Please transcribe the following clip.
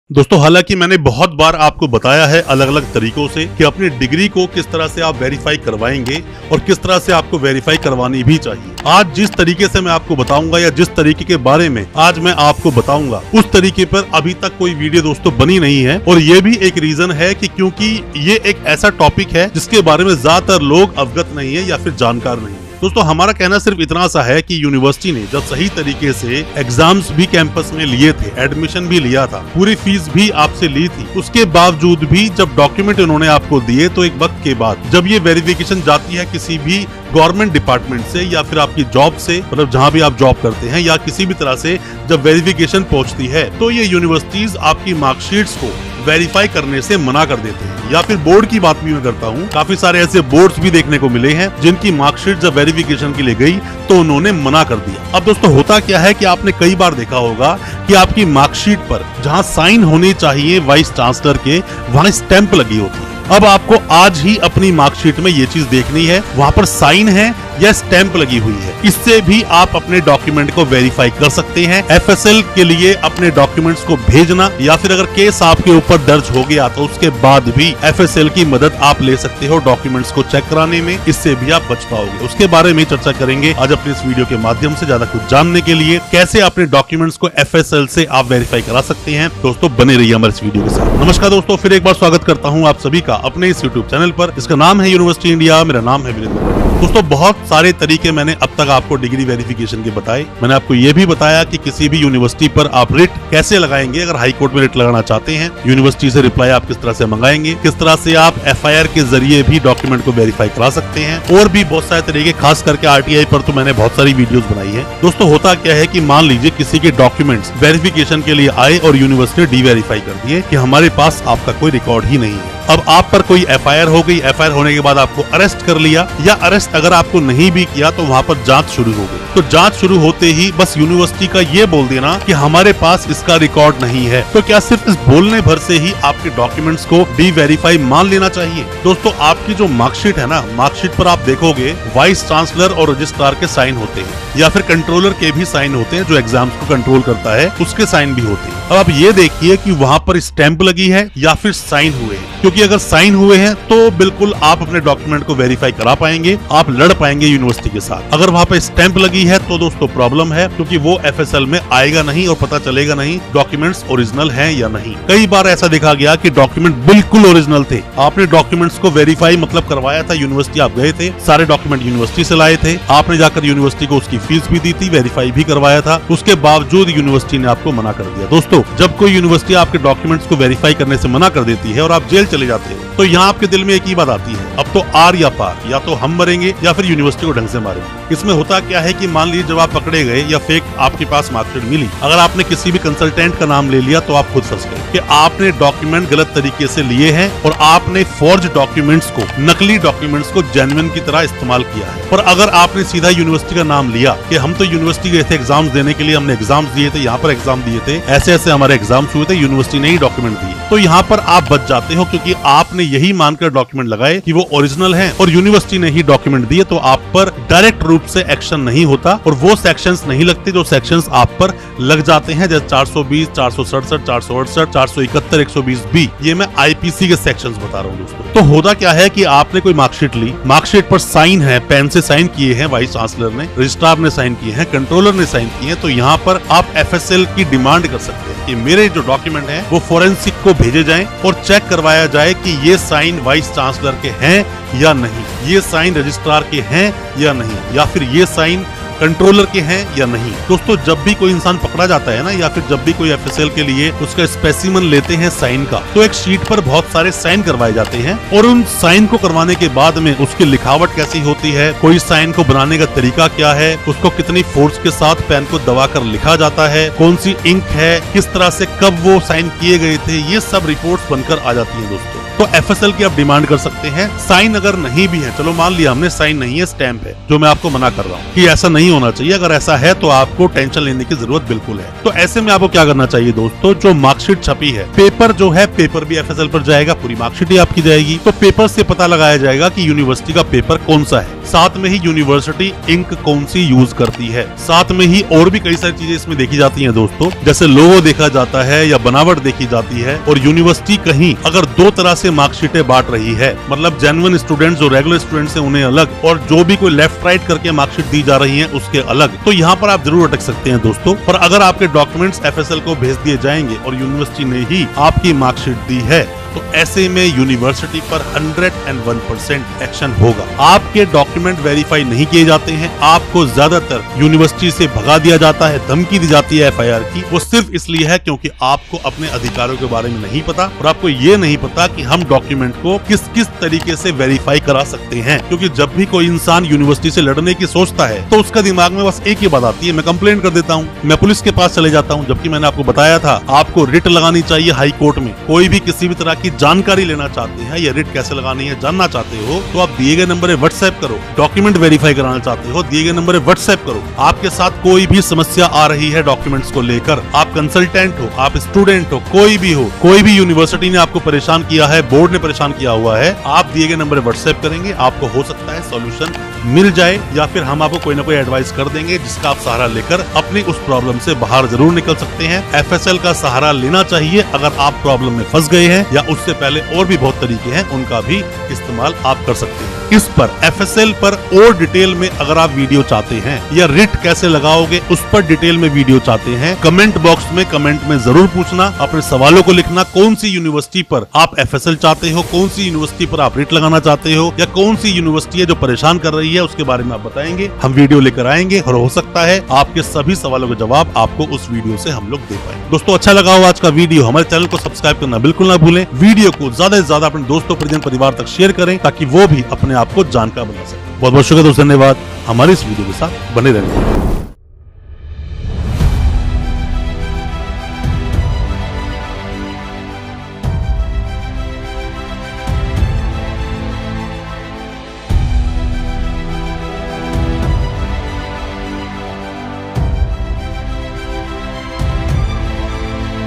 दोस्तों हालांकि मैंने बहुत बार आपको बताया है अलग अलग तरीकों से कि अपनी डिग्री को किस तरह से आप वेरीफाई करवाएंगे और किस तरह से आपको वेरीफाई करवानी भी चाहिए। आज जिस तरीके से मैं आपको बताऊंगा या जिस तरीके के बारे में आज मैं आपको बताऊंगा उस तरीके पर अभी तक कोई वीडियो दोस्तों बनी नहीं है। और ये भी एक रीजन है कि क्योंकि ये एक ऐसा टॉपिक है जिसके बारे में ज्यादातर लोग अवगत नहीं है या फिर जानकार नहीं है। दोस्तों हमारा कहना सिर्फ इतना सा है कि यूनिवर्सिटी ने जब सही तरीके से एग्जाम्स भी कैंपस में लिए थे, एडमिशन भी लिया था, पूरी फीस भी आपसे ली थी, उसके बावजूद भी जब डॉक्यूमेंट उन्होंने आपको दिए तो एक वक्त के बाद जब ये वेरिफिकेशन जाती है किसी भी गवर्नमेंट डिपार्टमेंट से या फिर आपकी जॉब से, मतलब जहाँ भी आप जॉब करते हैं या किसी भी तरह से जब वेरिफिकेशन पहुँचती है तो ये यूनिवर्सिटीज आपकी मार्कशीट्स को वेरीफाई करने से मना कर देते हैं। या फिर बोर्ड की बात भी मैं करता हूँ, काफी सारे ऐसे बोर्ड्स भी देखने को मिले हैं जिनकी मार्कशीट जब वेरिफिकेशन के लिए गई तो उन्होंने मना कर दिया। अब दोस्तों होता क्या है कि आपने कई बार देखा होगा कि आपकी मार्कशीट पर जहाँ साइन होने चाहिए वाइस चांसलर के, वहाँ स्टैंप लगी होती है। अब आपको आज ही अपनी मार्कशीट में ये चीज देखनी है, वहाँ पर साइन है या स्टैंप लगी हुई है। इससे भी आप अपने डॉक्यूमेंट को वेरीफाई कर सकते हैं। एफएसएल के लिए अपने डॉक्यूमेंट्स को भेजना या फिर अगर केस आपके ऊपर दर्ज हो गया तो उसके बाद भी एफएसएल की मदद आप ले सकते हो डॉक्यूमेंट्स को चेक कराने में। इससे भी आप बच पाओगे। उसके बारे में चर्चा करेंगे आज अपने इस वीडियो के माध्यम से। ज्यादा कुछ जानने के लिए कैसे अपने डॉक्यूमेंट्स को एफएसएल से आप वेरीफाई करा सकते हैं, दोस्तों बने रहिए हमारे इस वीडियो के साथ। नमस्कार दोस्तों, फिर एक बार स्वागत करता हूँ आप सभी का अपने इस यूट्यूब चैनल पर। इसका नाम है यूनिवर्सिटी इंडिया। मेरा नाम है वीरेंद्र। दोस्तों बहुत सारे तरीके मैंने अब तक आपको डिग्री वेरिफिकेशन के बताए। मैंने आपको ये भी बताया कि किसी भी यूनिवर्सिटी पर आप रिट कैसे लगाएंगे। अगर हाई कोर्ट में रिट लगाना चाहते हैं, यूनिवर्सिटी से रिप्लाई आप किस तरह से मंगाएंगे, किस तरह से आप एफआईआर के जरिए भी डॉक्यूमेंट को वेरीफाई करा सकते हैं, और भी बहुत सारे तरीके। खास करके आरटीआई पर तो मैंने बहुत सारी वीडियोस बनाई है। दोस्तों होता क्या है कि मान लीजिए किसी के डॉक्यूमेंट्स वेरिफिकेशन के लिए आए और यूनिवर्सिटी ने डी वेरीफाई कर दिए कि हमारे पास आपका कोई रिकॉर्ड ही नहीं है। अब आप पर कोई एफआईआर हो गई, एफआईआर होने के बाद आपको अरेस्ट कर लिया, या अरेस्ट अगर आपको नहीं भी किया तो वहाँ पर जांच शुरू हो गई। तो जांच शुरू होते ही बस यूनिवर्सिटी का ये बोल देना कि हमारे पास इसका रिकॉर्ड नहीं है, तो क्या सिर्फ इस बोलने भर से ही आपके डॉक्यूमेंट्स को डी वेरीफाई मान लेना चाहिए? दोस्तों आपकी जो मार्कशीट है ना, मार्कशीट पर आप देखोगे वाइस चांसलर और रजिस्ट्रार के साइन होते हैं, या फिर कंट्रोलर के भी साइन होते हैं, जो एग्जाम्स को कंट्रोल करता है उसके साइन भी होते हैं। अब आप ये देखिए कि वहाँ पर स्टैंप लगी है या फिर साइन हुए हैं, क्योंकि अगर साइन हुए हैं तो बिल्कुल आप अपने डॉक्यूमेंट को वेरीफाई करा पाएंगे, आप लड़ पाएंगे यूनिवर्सिटी के साथ। अगर वहाँ पे स्टैंप लगी है तो दोस्तों प्रॉब्लम है, क्योंकि वो एफएसएल में आएगा नहीं और पता चलेगा नहीं डॉक्यूमेंट्स ओरिजिनल हैं या नहीं। कई बार ऐसा देखा गया कि डॉक्यूमेंट बिल्कुल ओरिजिनल थे, आपने डॉक्यूमेंट्स को वेरीफाई मतलब करवाया था, यूनिवर्सिटी आप गए थे, सारे डॉक्यूमेंट यूनिवर्सिटी से लाए थे, आपने जाकर यूनिवर्सिटी को उसकी फीस भी दी थी, वेरीफाई भी करवाया था, उसके बावजूद यूनिवर्सिटी ने आपको मना कर दिया। दोस्तों जब कोई यूनिवर्सिटी आपके डॉक्यूमेंट्स को वेरीफाई करने से मना कर देती है और आप जेल चले जाते हो, तो यहाँ आपके दिल में एक ही बात आती है, अब तो आर या पार, या तो हम मरेंगे या फिर यूनिवर्सिटी को ढंग से मारेंगे। इसमें होता क्या है कि मान लीजिए जब आप पकड़े गए या फेक आपके पास मार्कशीट मिली, अगर आपने किसी भी कंसल्टेंट का नाम ले लिया तो आप खुद फंस गए कि आपने डॉक्यूमेंट गलत तरीके से लिए हैं और आपने फॉर्ज डॉक्यूमेंट्स को, नकली डॉक्यूमेंट्स को जेन्युइन की तरह इस्तेमाल किया है। और अगर आपने सीधा यूनिवर्सिटी का नाम लिया कि हम तो यूनिवर्सिटी गए थे एग्जाम्स देने के लिए, हमने एग्जाम्स दिए थे, यहाँ पर एग्जाम दिए थे, ऐसे ऐसे हमारे एग्जाम्स हुए थे, यूनिवर्सिटी ने ही डॉक्यूमेंट दिए, तो यहाँ पर आप बच जाते हो, क्योंकि आपने यही मानकर डॉक्यूमेंट लगाए कि वो ओरिजिनल हैं और यूनिवर्सिटी ने ही डॉक्यूमेंट दिए, तो आप पर डायरेक्ट रूप से एक्शन नहीं होता और वो सेक्शंस नहीं लगते जो सेक्शंस आप पर लग जाते हैं, जैसे 420, 467, 468, 471, 120B। ये मैं आईपीसी के सेक्शंस बता रहा हूँ दोस्तों। तो होता क्या है कि आपने कोई मार्कशीट ली, मार्कशीट पर साइन है, पेन से साइन किए हैं वाइस चांसलर ने, रजिस्ट्रार ने साइन किए हैं, कंट्रोलर ने साइन किए हैं, तो यहाँ पर आप एफएसएल की डिमांड कर सकते हैं कि मेरे जो डॉक्यूमेंट है वो फोरेंसिक को भेजे जाएं और चेक करवाया जाए कि ये साइन वाइस चांसलर के हैं या नहीं, ये साइन रजिस्ट्रार के हैं या नहीं, या फिर ये साइन कंट्रोलर के हैं या नहीं। दोस्तों जब भी कोई इंसान पकड़ा जाता है ना, या फिर जब भी कोई एफएसएल के लिए उसका स्पेसिमन लेते हैं साइन का, तो एक शीट पर बहुत सारे साइन करवाए जाते हैं और उन साइन को करवाने के बाद में उसकी लिखावट कैसी होती है, कोई साइन को बनाने का तरीका क्या है, उसको कितनी फोर्स के साथ पेन को दबाकर लिखा जाता है, कौन सी इंक है, किस तरह से कब वो साइन किए गए थे, ये सब रिपोर्ट्स बनकर आ जाती है दोस्तों। तो एफएसएल की आप डिमांड कर सकते हैं। साइन अगर नहीं भी है, चलो मान लिया हमने साइन नहीं है, स्टैंप है, जो मैं आपको मना कर रहा हूँ कि ऐसा नहीं होना चाहिए। अगर ऐसा है तो आपको टेंशन लेने की जरूरत बिल्कुल है। तो ऐसे में आपको क्या करना चाहिए दोस्तों, जो मार्कशीट छपी है, पेपर जो है, पेपर भी एफएसएल पर जाएगा, पूरी मार्कशीट ही आपकी जाएगी। तो पेपर से पता लगाया जाएगा कि यूनिवर्सिटी का पेपर कौन सा है। साथ में ही यूनिवर्सिटी इंक कौन सी यूज करती है, साथ में ही और भी कई सारी चीजें इसमें देखी जाती हैं दोस्तों, जैसे लोगो देखा जाता है या बनावट देखी जाती है। और यूनिवर्सिटी कहीं अगर दो तरह से मार्कशीटें बांट रही है, मतलब जेन्युइन स्टूडेंट्स जो रेगुलर स्टूडेंट्स हैं उन्हें अलग, और जो भी कोई लेफ्ट राइट करके मार्कशीट दी जा रही है उसके अलग, तो यहाँ पर आप जरूर अटक सकते हैं दोस्तों। पर अगर आपके डॉक्यूमेंट्स FSL को भेज दिए जाएंगे और यूनिवर्सिटी ने ही आपकी मार्कशीट दी है, तो ऐसे में यूनिवर्सिटी पर 101% एक्शन होगा। आपके डॉक्यूमेंट वेरीफाई नहीं किए जाते हैं, आपको ज्यादातर यूनिवर्सिटी से भगा दिया जाता है, धमकी दी जाती है FIR की। वो सिर्फ इसलिए है क्योंकि आपको अपने अधिकारों के बारे में नहीं पता और आपको ये नहीं पता कि हम डॉक्यूमेंट को किस किस तरीके से वेरीफाई करा सकते हैं। क्योंकि जब भी कोई इंसान यूनिवर्सिटी से लड़ने की सोचता है तो उसका दिमाग में बस एक ही बात आती है, मैं कंप्लेंट कर देता हूँ, मैं पुलिस के पास चले जाता हूँ। जबकि मैंने आपको बताया था आपको रिट लगानी चाहिए हाई कोर्ट में। कोई भी किसी भी तरह की जानकारी लेना चाहते हैं या रिट कैसे लगानी है जानना चाहते हो तो आप दिए गए नंबर पे व्हाट्सएप करो। डॉक्यूमेंट वेरीफाई कराना चाहते हो दिए गए नंबर पे व्हाट्सएप करो। आपके साथ कोई भी समस्या आ रही है डॉक्यूमेंट्स को लेकर, आप कंसल्टेंट हो, आप स्टूडेंट हो, कोई भी हो, कोई भी यूनिवर्सिटी ने आपको परेशान किया है, बोर्ड ने परेशान किया हुआ है, आप दिए गए नंबर पे व्हाट्सएप करेंगे, आपको हो सकता है सॉल्यूशन मिल जाए या फिर हम आपको कोई ना कोई एडवाइस कर देंगे जिसका आप सहारा लेकर अपनी उस प्रॉब्लम से बाहर जरूर निकल सकते हैं। FSL का सहारा लेना चाहिए अगर आप प्रॉब्लम में फंस गए हैं, या उससे पहले और भी बहुत तरीके हैं उनका भी इस्तेमाल आप कर सकते हैं। इस पर FSL पर और डिटेल में अगर आप वीडियो चाहते हैं या रिट कैसे लगाओगे उस पर डिटेल में वीडियो चाहते हैं, कमेंट बॉक्स में कमेंट में जरूर पूछना, अपने सवालों को लिखना। कौन सी यूनिवर्सिटी पर आप FSL चाहते हो, कौन सी यूनिवर्सिटी पर आप रिट लगाना चाहते हो, या कौन सी यूनिवर्सिटी है जो परेशान कर रही है उसके बारे में आप बताएंगे, हम वीडियो लेकर आएंगे और हो सकता है आपके सभी सवालों के जवाब आपको उस वीडियो से हम लोग दे पाए। दोस्तों अच्छा लगा हो आज का वीडियो, हमारे चैनल को सब्सक्राइब करना बिल्कुल ना भूलें। वीडियो को ज्यादा से ज्यादा अपने दोस्तों परिजन परिवार तक शेयर करें ताकि वो भी अपने आप को जानकार बना सके। बहुत बहुत शुक्रिया दोस्तों, धन्यवाद हमारे इस वीडियो के साथ बने रहने।